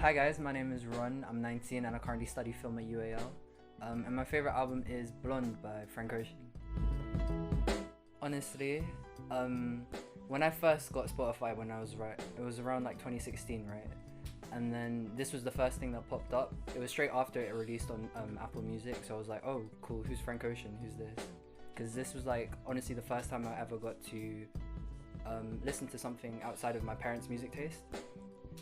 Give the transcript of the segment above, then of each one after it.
Hi guys, my name is Ron, I'm 19 and I currently study film at UAL. And my favourite album is Blonde by Frank Ocean. Honestly, when I first got Spotify it was around like 2016, right? And then this was the first thing that popped up. It was straight after it released on Apple Music, so I was like, oh cool, who's Frank Ocean, who's this? Because this was like honestly the first time I ever got to listen to something outside of my parents' music taste.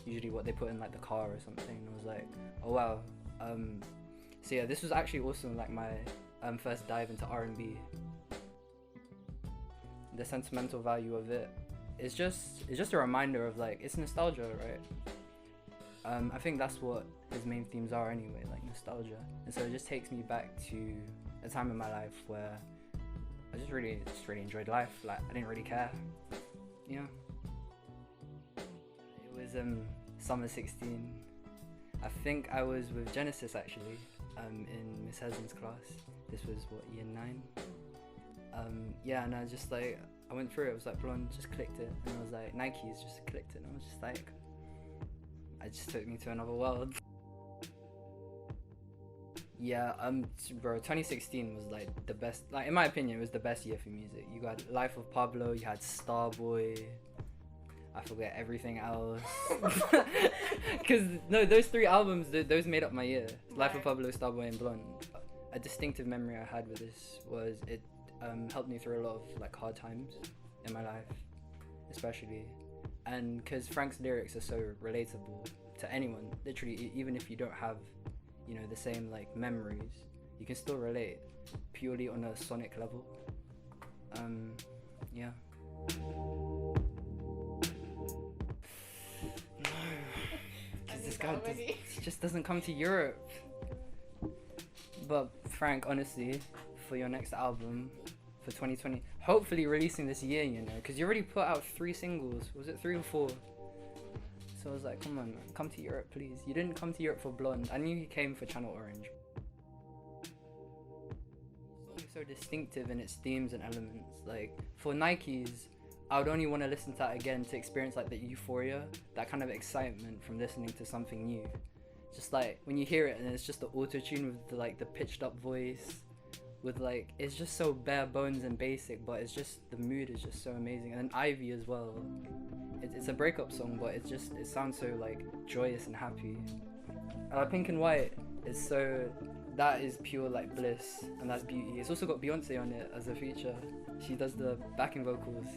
Usually what they put in like the car or something. And I was like, oh wow. So yeah, this was actually also like my first dive into R&B. The sentimental value of it is just a reminder of like, it's nostalgia, right? I think that's what his main themes are anyway, like nostalgia. And so it just takes me back to a time in my life where I just really enjoyed life. Like I didn't really care. Yeah. It was summer 16. I think I was with Genesis actually, in Miss Hesden's class. This was what, year 9? Yeah, and I just like, I went through it, was like Blonde, just clicked it, and I was like Nike's, just clicked it, and I was just like, it just took me to another world. Yeah, bro, 2016 was like the best, like in my opinion, it was the best year for music. You got Life of Pablo, you had Starboy, I forget everything else. Because no, those 3 albums, those made up my year. Life of Pablo, Starboy, and Blonde. A distinctive memory I had with this was it helped me through a lot of like hard times in my life, especially. And because Frank's lyrics are so relatable to anyone, literally, even if you don't have, you know, the same like memories, you can still relate purely on a sonic level. Yeah. No, because this guy just doesn't come to Europe. But Frank, honestly, for your next album for 2020, hopefully releasing this year, you know, because you already put out 3 singles. Was it 3 or 4? So I was like, come on, man, come to Europe, please. You didn't come to Europe for Blonde. I knew you came for Channel Orange. It's so distinctive in its themes and elements. Like, for Nike's, I would only want to listen to that again to experience like the euphoria, that kind of excitement from listening to something new. Just like, when you hear it and it's just the auto-tune with the pitched up voice, with like, it's just so bare bones and basic, but it's just, the mood is just so amazing. And then Ivy as well. It's a breakup song, but it sounds so like joyous and happy. Pink and White is so, that is pure like bliss, and that's beauty. It's also got Beyonce on it as a feature. She does the backing vocals.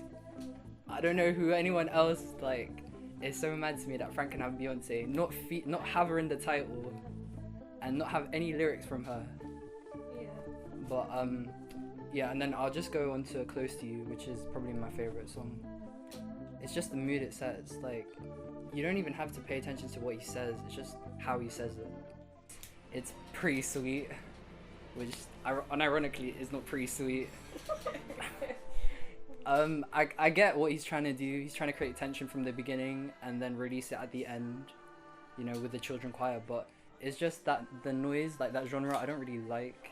I don't know who anyone else, like, it's so mad to me that Frank can have Beyonce, not have her in the title, and not have any lyrics from her. Yeah. But yeah, and then I'll just go on to Close to You, which is probably my favorite song. It's just the mood it sets. Like, you don't even have to pay attention to what he says, it's just how he says it. It's pretty sweet, which unironically is not pretty sweet. I get what he's trying to do. He's trying to create tension from the beginning and then release it at the end, you know, with the children choir. But it's just that the noise, like that genre, I don't really like.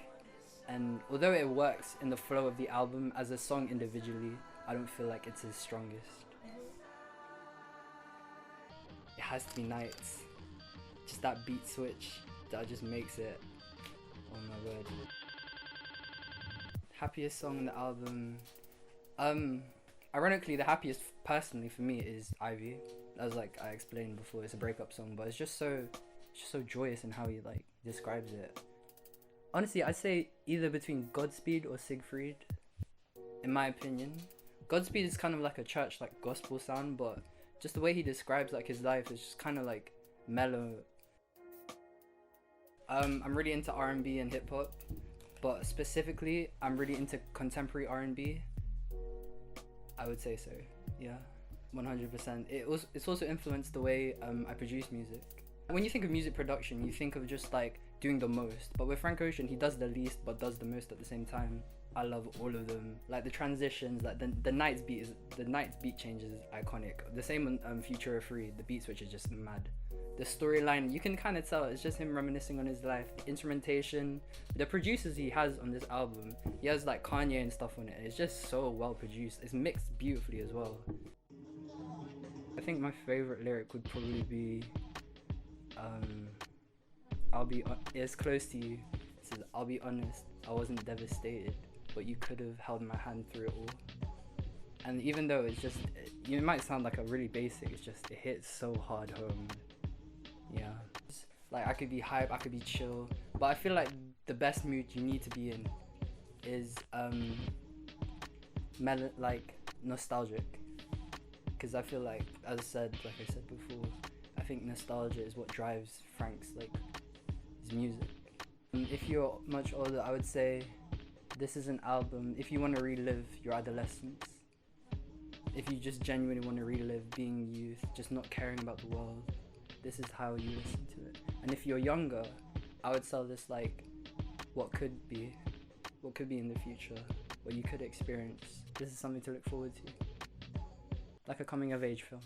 And although it works in the flow of the album, as a song individually, I don't feel like it's his strongest. It has to be Nights. Just that beat switch that just makes it, oh my word. Happiest song on the album. Ironically, the happiest personally for me is Ivy. As like I explained before, it's a breakup song, but it's just so joyous in how he like describes it. Honestly, I'd say either between Godspeed or Siegfried, in my opinion. Godspeed is kind of like a church like gospel sound, but just the way he describes like his life is just kind of like mellow. I'm really into R&B and hip hop, but specifically I'm really into contemporary R&B. I would say so, yeah, 100%. It's also influenced the way I produce music. When you think of music production, you think of just like doing the most, but with Frank Ocean, he does the least but does the most at the same time. I love all of them. Like the transitions, like the Nights beat change is iconic. The same on Futura Free, the beat switch is just mad. The storyline, you can kind of tell it's just him reminiscing on his life. The instrumentation, the producers he has on this album, he has like Kanye and stuff on it. It's just so well produced. It's mixed beautifully as well. I think my favorite lyric would probably be it's close to you. It says, I'll be honest, I wasn't devastated, but you could have held my hand through it all. And even though it might sound like a really basic, it hits so hard home. Yeah. Like, I could be hype, I could be chill, but I feel like the best mood you need to be in is nostalgic. Because I feel like, like I said before, I think nostalgia is what drives Frank's his music. If you're much older, I would say this is an album if you want to relive your adolescence. If you just genuinely want to relive being youth, just not caring about the world, this is how you listen to it. And if you're younger, I would sell this like what could be in the future, what you could experience. This is something to look forward to, like a coming of age film.